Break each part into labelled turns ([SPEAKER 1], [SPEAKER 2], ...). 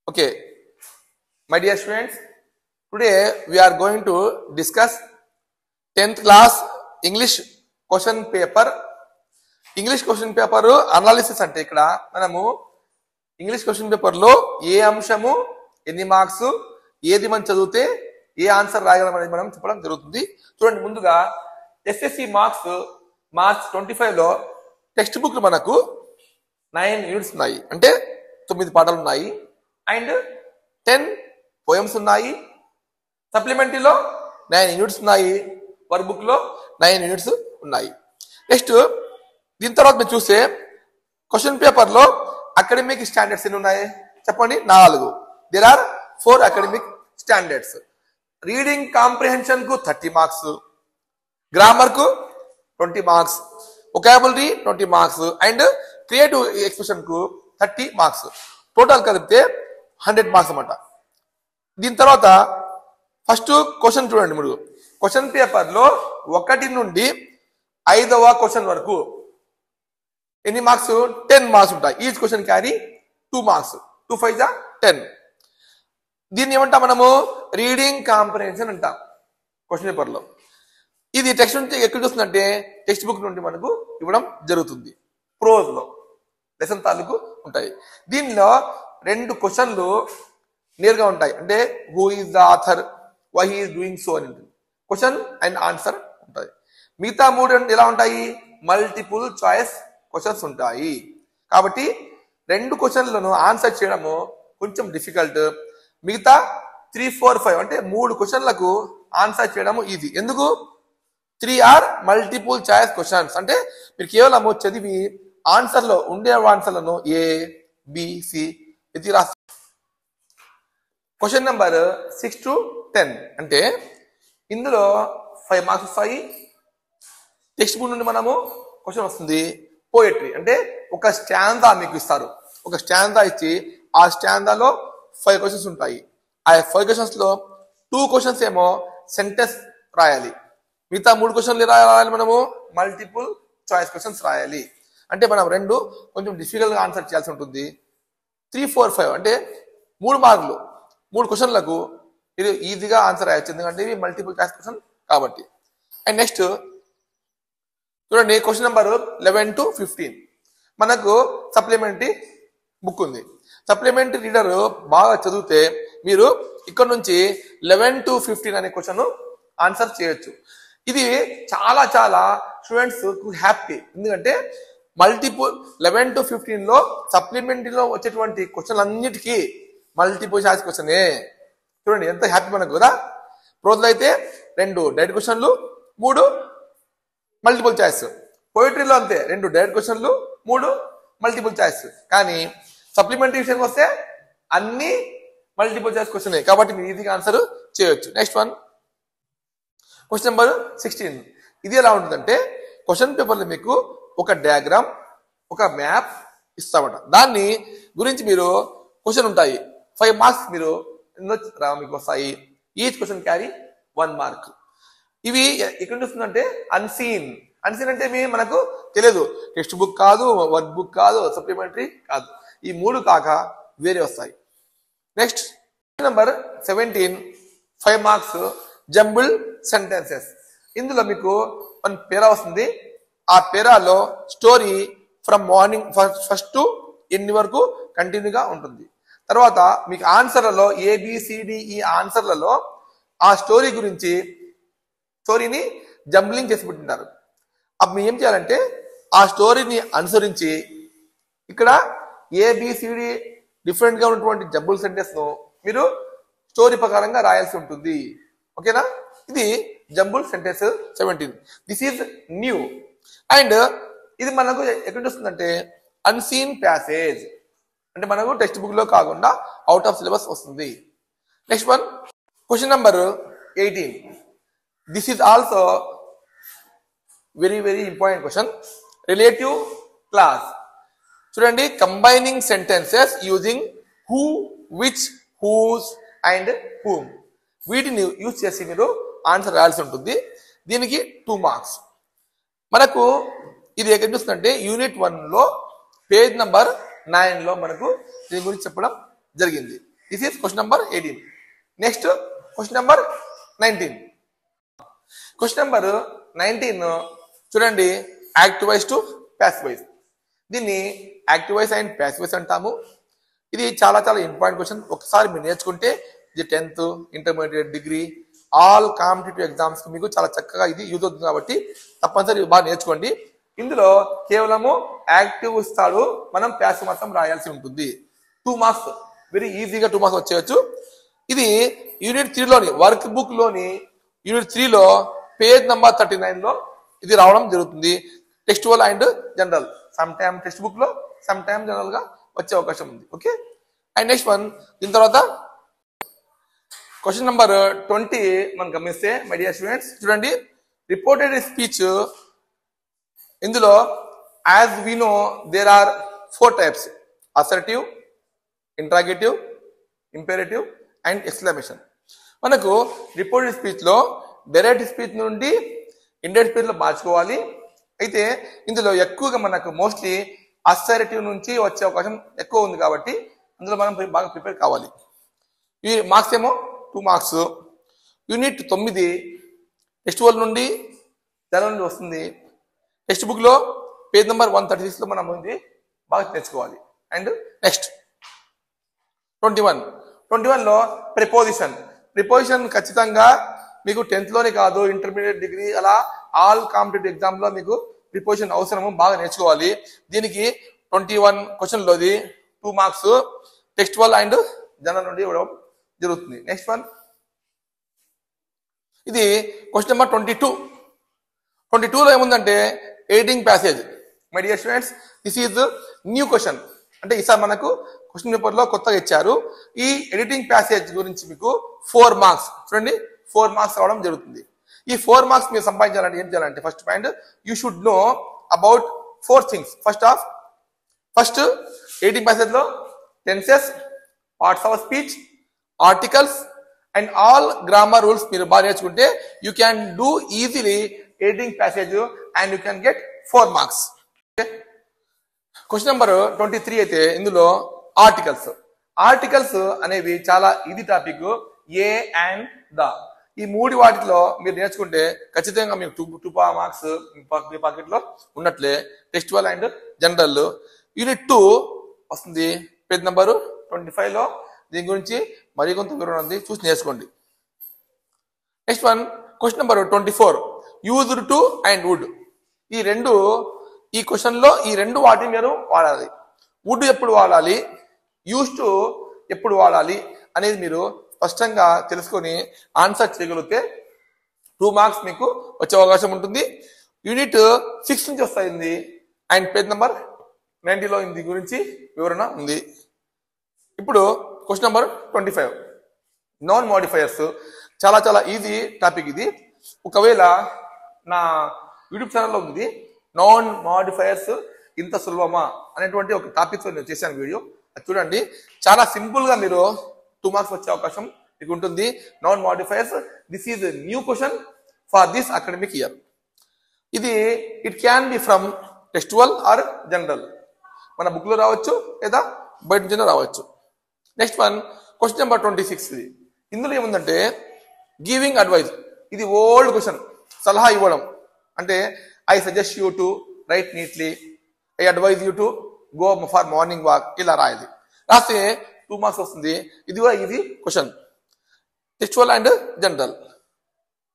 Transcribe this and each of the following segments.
[SPEAKER 1] Okay, my dear students, today we are going to discuss 10th class English question paper. English question paper analysis ante ikkada manamu English question paper lo ఏ అంశము ఎన్ని marks ఏది మనం చదివితే ఏ answer రాయగలం అనేది మనం చెప్పడం జరుగుతుంది. చూడండి, ముందుగా ఎస్ఎస్సి మార్క్స్ మార్చ్ 25 లో టెక్స్ట్ బుక్ మనకు 9 యూనిట్స్ ఉన్నాయి, అంటే 9 పాఠాలు ఉన్నాయి అండ్ 10 పోయమ్స్ ఉన్నాయి. సప్లిమెంటరీలో 9 యూనిట్స్ ఉన్నాయి, వర్క్ బుక్ లో 9 యూనిట్స్ ఉన్నాయి. నెక్స్ట్ దీని తర్వాత మీరు చూస్తే క్వశ్చన్ పేపర్ లో అకాడమిక్ స్టాండర్డ్స్ ఎన్ని ఉన్నాయి చెప్పండి? 4. There are 4 academic standards. Reading comprehension కు 30 మార్క్స్, గ్రామర్ కు 20 marks, vocabulary 20 marks and creative expression కు 30 మార్క్స్. టోటల్ కలిపితే 100 మార్క్స్ అన్నమాట. దీని తర్వాత ఫస్ట్ క్వశ్చన్ చూడండి. మీరు క్వశ్చన్ పేపర్ లో 1 నుండి 5వ క్వశ్చన్ వరకు ఎన్ని మార్క్స్? 10 మార్క్స్ ఉంటాయి. Each question carry 2 marks. 2 5 10. దీన్ని ఏమంటాం మనము? రీడింగ్ కాంప్రిహెన్షన్ అంటాం క్వశ్చన్ పేపర్ లో. ఇది టెక్స్ట్ నుంచి ఎక్కడ చూస్తుందంటే టెక్స్ట్ బుక్ నుండి మనకు ఇవ్వడం జరుగుతుంది. ప్రోజ్ లో లెసన్ తాలూకు ఉంటాయి. దీనిలో 2 క్వశ్చన్లు నేరుగా ఉంటాయి, అంటే who is the author, why he is doing so అని ఉంటుంది. క్వశ్చన్ అండ్ ఆన్సర్ ఉంటాయి. మిగతా 3 ఎలా ఉంటాయి? మల్టిపుల్ చాయిస్ క్వశ్చన్స్ ఉంటాయి. కాబట్టి 2 క్వశ్చన్లను ఆన్సర్ చేయడము కొంచెం డిఫికల్ట్. మిగతా 3 4 5 అంటే 3 క్వశ్చన్లకు ఆన్సర్ చేయడము ఈజీ. ఎందుకు? 3 ఆర్ మల్టిపుల్ చాయిస్ క్వశ్చన్స్, అంటే మీరు కేవలము చదివి ఆన్సర్ లో ఉండే ఆన్సర్లను ఏ బి సి ఇది రాస్తారు. క్వశ్చన్ నెంబర్ 6 to 10 అంటే ఇందులో 5 మార్క్స్ వస్తాయి. టెక్స్ట్ బుక్ నుండి మనము క్వశ్చన్ వస్తుంది. పోయట్రీ అంటే ఒక స్టాంజా మీకు ఇస్తారు. ఒక స్టాంజా ఇచ్చి ఆ స్టాంజాలో 5 క్వశ్చన్స్ ఉంటాయి. ఆ 5 క్వశ్చన్స్ లో 2 క్వశ్చన్స్ ఏమో సెంటెన్స్ రాయాలి, మిగతా 3 క్వశ్చన్లు రాయాలి మనము మల్టిపుల్ చాయిస్ క్వశ్చన్స్ రాయాలి. అంటే మనం 2 కొంచెం డిఫికల్ట్ గా ఆన్సర్ చేయాల్సి ఉంటుంది. 3 4 5 అంటే 3 మార్కులు 3 క్వశ్చన్లకు ఇది ఈజీగా ఆన్సర్ రాయొచ్చు, ఎందుకంటే ఇవి మల్టిపుల్ చాయిస్ క్వశ్చన్ కాబట్టి. అండ్ నెక్స్ట్ చూడండి, క్వశ్చన్ నెంబర్ 11 to 15 మనకు సప్లిమెంటరీ బుక్ ఉంది. సప్లిమెంటరీ రీడర్ బాగా చదివితే మీరు ఇక్కడ నుంచి 11 to 15 అనే క్వశ్చన్ ఆన్సర్ చేయొచ్చు. ఇది చాలా చాలా స్టూడెంట్స్ హ్యాపీ, ఎందుకంటే మల్టిపుల్ 11 to 15 లో సప్లిమెంటరీలో వచ్చేటువంటి క్వశ్చన్ అన్నిటికీ మల్టిపుల్ చాయిస్ క్వశ్చనే. చూడండి ఎంత హ్యాపీ మనకు కదా. ప్రోజ్లో అయితే 2 డైరెక్ట్ క్వశ్చన్లు, 3 మల్టిపుల్ చాయిస్. పోయిటరీలో అంతే 2 డైరెక్ట్ క్వశ్చన్లు, 3 మల్టిపుల్ చాయిస్. కానీ సప్లిమెంటరీ విషయానికి వస్తే అన్ని మల్టిపుల్ చాయిస్ క్వశ్చనే, కాబట్టి మీరు ఈజీగా ఆన్సర్ చేయొచ్చు. Next one, question number 16. ఇది ఎలా ఉంటుందంటే క్వశ్చన్ పేపర్లో మీకు ఒక డయాగ్రామ్, ఒక మ్యాప్ ఇస్తామట. దాన్ని గురించి మీరు క్వశ్చన్ ఉంటాయి. 5 మార్క్స్ మీరు మీకు వస్తాయి. Each question carry 1 mark. ఇవి ఎక్కడ వస్తుందంటే అన్సీన్. అన్సీన్ అంటే మనకు తెలియదు, టెక్స్ట్ బుక్ కాదు, వర్క్ బుక్ కాదు, సప్లిమెంటరీ కాదు, ఈ 3 కాక వేరే వస్తాయి. Next number 17, 5 marks jumble sentences. ఇందులో మీకు 1 పేరా వస్తుంది. ఆ పేరాలో story from morning first to end వరకు కంటిన్యూగా ఉంటుంది. తర్వాత మీకు ఆన్సర్లలో ABCDE ఆన్సర్లలో ఆ స్టోరీ గురించి స్టోరీని జంబ్లింగ్ చేసి పెట్టింటారు. అప్పుడు మీరు ఏం చేయాలంటే ఆ స్టోరీని అనుసరించి ఇక్కడ ABCD డిఫరెంట్ గా ఉన్నటువంటి జంబుల్ సెంటెన్స్ ను మీరు స్టోరీ ప్రకారంగా రాయాల్సి ఉంటుంది. ఓకేనా? ఇది jumble sentence 17. This is new and ఇది మనకు ఎక్కడ వస్తుందంటే అన్సీన్ ప్యాసేజ్, అంటే మనకు టెక్స్ట్ బుక్ లో కాకుండా అవుట్ ఆఫ్ సిలబస్ వస్తుంది. Next one, question number 18. This is also very very important question. Relative clause. చూడండి, combining sentences using who, which, whose and whom. వీటిని యూజ్ చేసి మీరు ఆన్సర్ రాయాల్సి ఉంటుంది. దీనికి 2 మార్క్స్. మనకు ఇది ఎక్కడ చూస్తుందంటే యూనిట్ 1 లో పేజ్ నంబర్ 9 లో మనకు దీని గురించి చెప్పడం జరిగింది. This is question number 18. Next question number 19. Question number 19 చూడండి, active voice to passive voice. దీన్ని active voice and passive voice అంటాము. ఇది చాలా చాలా ఇంపార్టెంట్ క్వశ్చన్. ఒకసారి మీరు నేర్చుకుంటే ఇది 10th, intermediate, degree, all competitive exams కి మీకు చాలా చక్కగా ఇది యూజ్ అవుతుంది. కాబట్టి తప్పనిసరి బాగా నేర్చుకోండి. ఇందులో కేవలము యాక్టివ్ ఇస్తాడు, మనం ప్యాసివ్ మాత్రం రాయాల్సి ఉంటుంది. 2 మార్క్స్, వెరీ ఈజీగా 2 మార్క్స్ వచ్చేయచ్చు. ఇది యూనిట్ 3లోని వర్క్ బుక్ లోని యూనిట్ 3లో పేజ్ నెంబర్ 39లో ఇది రావడం జరుగుతుంది. Textual and general, some time text book లో, సమ్ టైమ్ జనరల్ గా వచ్చే అవకాశం ఉంది. ఓకే. అండ్ నెక్స్ట్ వన్, దీని తర్వాత క్వశ్చన్ నెంబర్ 20 మనం గమనిస్తే మై డియర్ స్టూడెంట్స్ చూడండి, రిపోర్టెడ్ స్పీచ్. ఇందులో as we know there are 4 types: assertive, interrogative, imperative and exclamation. మనకు రిపోర్టెడ్ స్పీచ్ లో డైరెక్ట్ స్పీచ్ నుండి ఇండైరెక్ట్ స్పీచ్ లో మార్చుకోవాలి. అయితే ఇందులో ఎక్కువగా మనకు మోస్ట్లీ అసర్టివ్ నుంచి వచ్చే అవకాశం ఎక్కువ ఉంది. కాబట్టి అందులో మనం బాగా ప్రిపేర్ కావాలి. ఈ మార్క్స్ ఏమో 2 మార్క్స్. యూనిట్ 9 టెక్స్టువల్ నుండి జనరల్ నుండి వస్తుంది. టెక్స్ట్ బుక్ లో పేజ్ నెంబర్ 136 లో మనం ఉంది బాగా నేర్చుకోవాలి. అండ్ నెక్స్ట్ 21 లో ప్రిపోజిషన్ ఖచ్చితంగా మీకు 10th లోనే కాదు, ఇంటర్మీడియట్, డిగ్రీ అలా ఆల్ కాంపిటేటివ్ ఎగ్జామ్ లో మీకు ప్రిపోజిషన్ అవసరము, బాగా నేర్చుకోవాలి. దీనికి 21 క్వశ్చన్ లోది 2 మార్క్స్ టెక్స్టువల్ అండ్ జనరల్ నుండి ఇవ్వడం జరుగుతుంది. నెక్స్ట్ వన్, ఇది క్వశ్చన్ నెంబర్ 22లో ఏముందంటే editing passage. My dear students, this is new question. అంటే ఈసారి మనకు క్వశ్చన్ పేపర్ లో కొత్తగా ఇచ్చారు. ఈ ఎడిటింగ్ ప్యాసేజ్ గురించి మీకు 4 మార్క్స్ చూడండి, 4 మార్క్స్ రావడం జరుగుతుంది. ఈ 4 మార్క్స్ మీరు సంపాదించాలంటే ఏం చేయాలంటే, first point, you should know about 4 things. First editing passage లో tenses, parts of speech, articles and all grammar rules మీరు బాగా నేర్చుకుంటే you can do easily editing passage and you can get 4 marks. Question number 23 అయితే ఇందులో articles అనేవి చాలా easy topic. A and the, ఈ 3 వాటిలో మీరు నేర్చుకుంటే ఖచ్చితంగా మీకు 2 మార్క్స్ మీ పాకెట్ లో ఉన్నట్లే. టెక్స్టువల్ అండ్ జనరల్ యూనిట్ 2 వస్తుంది పేజ్ నెంబర్ 25 లో. దీని గురించి మరి కొంత వివరణ ఉంది, చూసి నేర్చుకోండి. Next one, question number 24, used to and would. ఈ క్వశ్చన్ లో ఈ 2 వాటిని మీరు వాడాలి. వుడ్ ఎప్పుడు వాడాలి, యూజ్ టు ఎప్పుడు వాడాలి అనేది మీరు స్పష్టంగా తెలుసుకొని ఆన్సర్ చేయగలిగితే 2 మార్క్స్ మీకు వచ్చే అవకాశం ఉంటుంది. యూనిట్ 6 నుంచి వస్తుంది అండ్ పేజ్ నెంబర్ 90లో దీని గురించి వివరణ ఉంది. ఇప్పుడు క్వశ్చన్ నెంబర్ 25, నాన్ మోడిఫైయర్స్. చాలా చాలా ఈజీ టాపిక్ ఇది. ఒకవేళ నా యూట్యూబ్ ఛానల్లో ఉంది నాన్ మోడిఫైయర్స్ ఇంత సులభమా అనేటువంటి ఒక టాపిక్ తో నేను చేశాను వీడియో, అది చూడండి. చాలా సింపుల్ గా మీరు 2 మార్క్స్ వచ్చే అవకాశం మీకు ఉంటుంది. Noun modifiers, this is new question for this academic year. ఇది it can be from textual or general, మన బుక్ లో రావచ్చు లేదా బయట నుంచి రావచ్చు. Next one, question number 26. ఇందులో ఏముందంటే గివింగ్ అడ్వైజ్. ఇది ఓల్డ్ క్వశ్చన్, సలహా ఇవ్వడం. అంటే I suggest you to write neatly, I advise you to go for morning walk, ఇలా రాయాలి. రాస్తే 2 మార్క్స్ వస్తుంది. ఇది కూడా easy question, textual and general.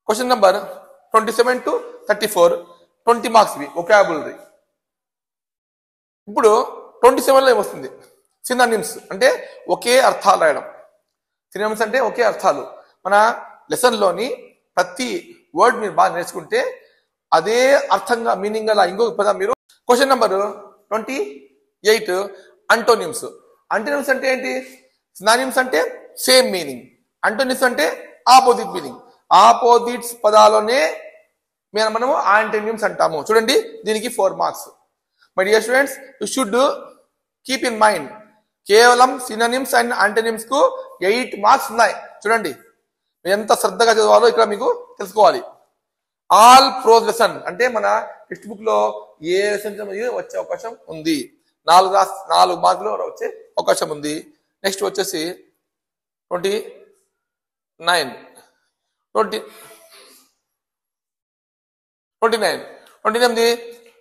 [SPEAKER 1] Question number 27 to 34, 20 marks vocabulary. ఇప్పుడు 27లో ఏమొస్తుంది, సినానిమ్స్ అంటే ఒకే అర్థాలు రాయడం. సినానిమ్స్ అంటే ఒకే అర్థాలు. మన లెసన్ లోని ప్రతి వర్డ్ మీరు బాగా నేర్చుకుంటే అదే అర్థంగా మీనింగ్ గల ఇంకొక పదం మీరు. Question number 28, అంటోనిమ్స్. అంటోనిమ్స్ అంటే ఏంటి, సినానిమ్స్ అంటే సేమ్ మీనింగ్, అంటోనిమ్స్ అంటే ఆపోజిట్ మీనింగ్. ఆపోజిట్స్ పదాలోనే మనము ఆంటోనిమ్స్ అంటాము. చూడండి, దీనికి 4 marks. My dear students, you should keep in mind, కేవలం సినానిమ్స్ అండ్ ఆంటోనిమ్స్ కు 8 మార్క్స్ ఉన్నాయి. చూడండి, మీరు ఎంత శ్రద్ధగా చదవాలో ఇక్కడ మీకు తెలుసుకోవాలి. ఆల్ ప్రోజ్ లెసన్ అంటే మన టెక్స్ట్ బుక్ లో ఏ లెసన్ వచ్చే అవకాశం ఉంది, 4 మార్కులు వచ్చే అవకాశం ఉంది. నెక్స్ట్ వచ్చేసి 29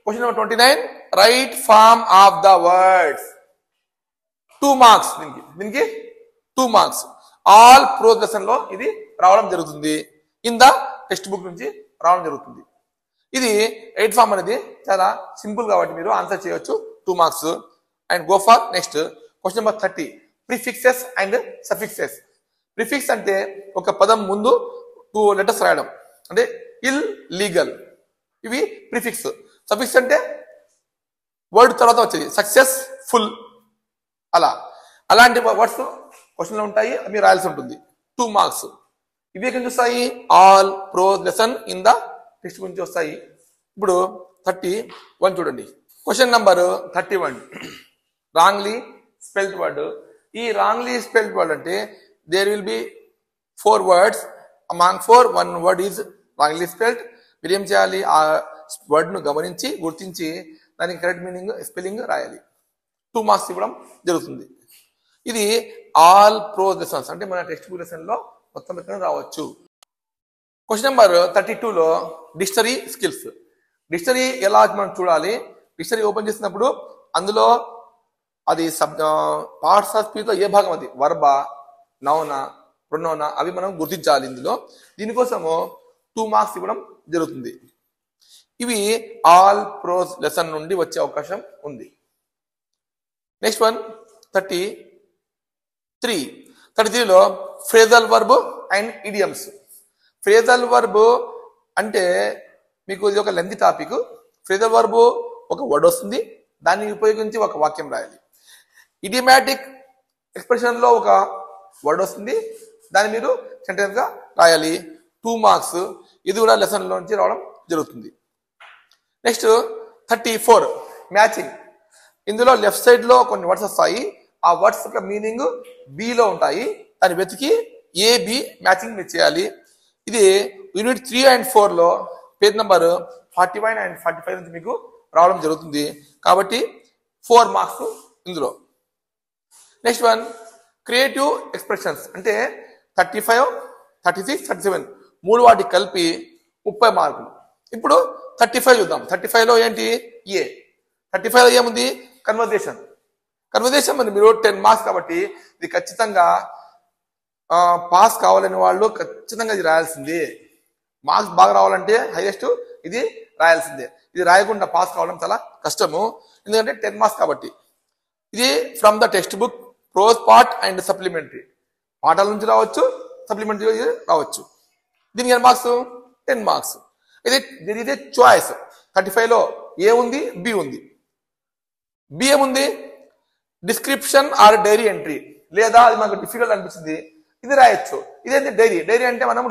[SPEAKER 1] question number 29 right form of the words 2 marks దీనికి 2 మార్క్స్ ఆల్ ప్రోజ్ లెసన్ లో ఇది రావడం జరుగుతుంది ఇన్ ద టెక్స్ట్ బుక్ నుంచి రావడం జరుగుతుంది ఇది 8 ఫార్మ్ అనేది చాలా సింపుల్ కాబట్టి మీరు ఆన్సర్ చేయొచ్చు 2 marks and go for next question number 30 prefixes and suffixes prefix అంటే ఒక పదం ముందు 2 లెటర్స్ రాయడం అంటే ఇల్ లీగల్ ఇవి ప్రిఫిక్స్ సఫిక్స్ అంటే వర్డ్ తర్వాత వచ్చేది సక్సెస్ ఫుల్ అలాంటి వర్డ్స్ క్వశ్చన్లో ఉంటాయి మీరు రాయాల్సి ఉంటుంది 2 మార్క్స్ ఇవి ఎక్కడి నుంచి వస్తాయి all prose lesson in the text గురించి వస్తాయి ఇప్పుడు 31 చూడండి question number 31 wrongly spelled word ఈ రాంగ్లీ స్పెల్డ్ వర్డ్ అంటే there will be 4 words among 4 1 word is wrongly spelled మీరు ఏం చేయాలి ఆ వర్డ్ ను గమనించి గుర్తించి దానికి కరెక్ట్ మీనింగ్ స్పెల్లింగ్ రాయాలి 2 మార్క్స్ ఇవ్వడం జరుగుతుంది ఇది ఆల్ ప్రోజ్ లెసన్స్ అంటే మన టెక్స్ట్ బుక్ లెసన్ లో మొత్తం ఎక్కడ రావచ్చు క్వశ్చన్ నెంబర్ 32 లో డిక్షనరీ స్కిల్స్ డిక్షనరీ ఎలా మనం చూడాలి డిక్షనరీ ఓపెన్ చేసినప్పుడు అందులో అది పార్ట్స్ ఆఫ్ స్పీచ్ లో ఏ భాగం అది వర్బా నౌనా ప్రొనౌనా అవి మనం గుర్తించాలి ఇందులో దీనికోసము 2 మార్క్స్ ఇవ్వడం జరుగుతుంది ఇవి ఆల్ ప్రోజ్ లెసన్ నుండి వచ్చే అవకాశం ఉంది నెక్స్ట్ వన్ 33 లో phrasal verb and idioms phrasal verb అంటే మీకు ఇది ఒక లెంతీ టాపిక్ ఫ్రేజల్ వర్బ్ ఒక వర్డ్ వస్తుంది దాన్ని ఉపయోగించి ఒక వాక్యం రాయాలి ఇడియమాటిక్ ఎక్స్ప్రెషన్ లో ఒక వర్డ్ వస్తుంది దాన్ని మీరు సెంటెన్స్ గా రాయాలి 2 మార్క్స్ ఇది కూడా లెసన్ లో నుంచి రావడం జరుగుతుంది నెక్స్ట్ 34 మ్యాచింగ్ ఇందులో లెఫ్ట్ సైడ్ లో కొన్ని వర్డ్స్ వస్తాయి ఆ వర్డ్స్ యొక్క మీనింగ్ బి లో ఉంటాయి దాన్ని వెతికి ఏ బి మ్యాచింగ్ మీరు చేయాలి ఇది యూనిట్ 3 అండ్ 4 లో పేజ్ నంబర్ 41 అండ్ 45 నుంచి మీకు రావడం జరుగుతుంది కాబట్టి 4 మార్క్స్ ఇందులో నెక్స్ట్ వన్ క్రియేటివ్ ఎక్స్ప్రెషన్స్ అంటే 35 36 37 మూడు వాటికి కలిపి 30 మార్కులు ఇప్పుడు 35 చూద్దాం 35 లో ఏంటి ఏ 35 లో ఏముంది కన్వర్జేషన్ మరి మీరు 10 మార్క్స్ కాబట్టి ఇది ఖచ్చితంగా పాస్ కావాలని వాళ్ళు ఖచ్చితంగా ఇది రాయాల్సిందే మార్క్స్ బాగా రావాలంటే హైయెస్ట్ ఇది రాయాల్సిందే ఇది రాయకుండా పాస్ కావడం చాలా కష్టము ఎందుకంటే 10 మార్క్స్ కాబట్టి ఇది from the text book prose part and supplementary పాఠాల నుంచి రావచ్చు సప్లిమెంటరీ రావచ్చు దీనికి ఎన్ని మార్క్స్ 10 మార్క్స్ ఇది చాయిస్ 35 లో ఏ ఉంది బి ఉంది బి ఏముంది డిస్క్రిప్షన్ ఆర్ డైరీ ఎంట్రీ లేదా అది మనకు డిఫికల్ట్ అనిపిస్తుంది ఇది రాయొచ్చు ఇదేంటి డైరీ అంటే మనం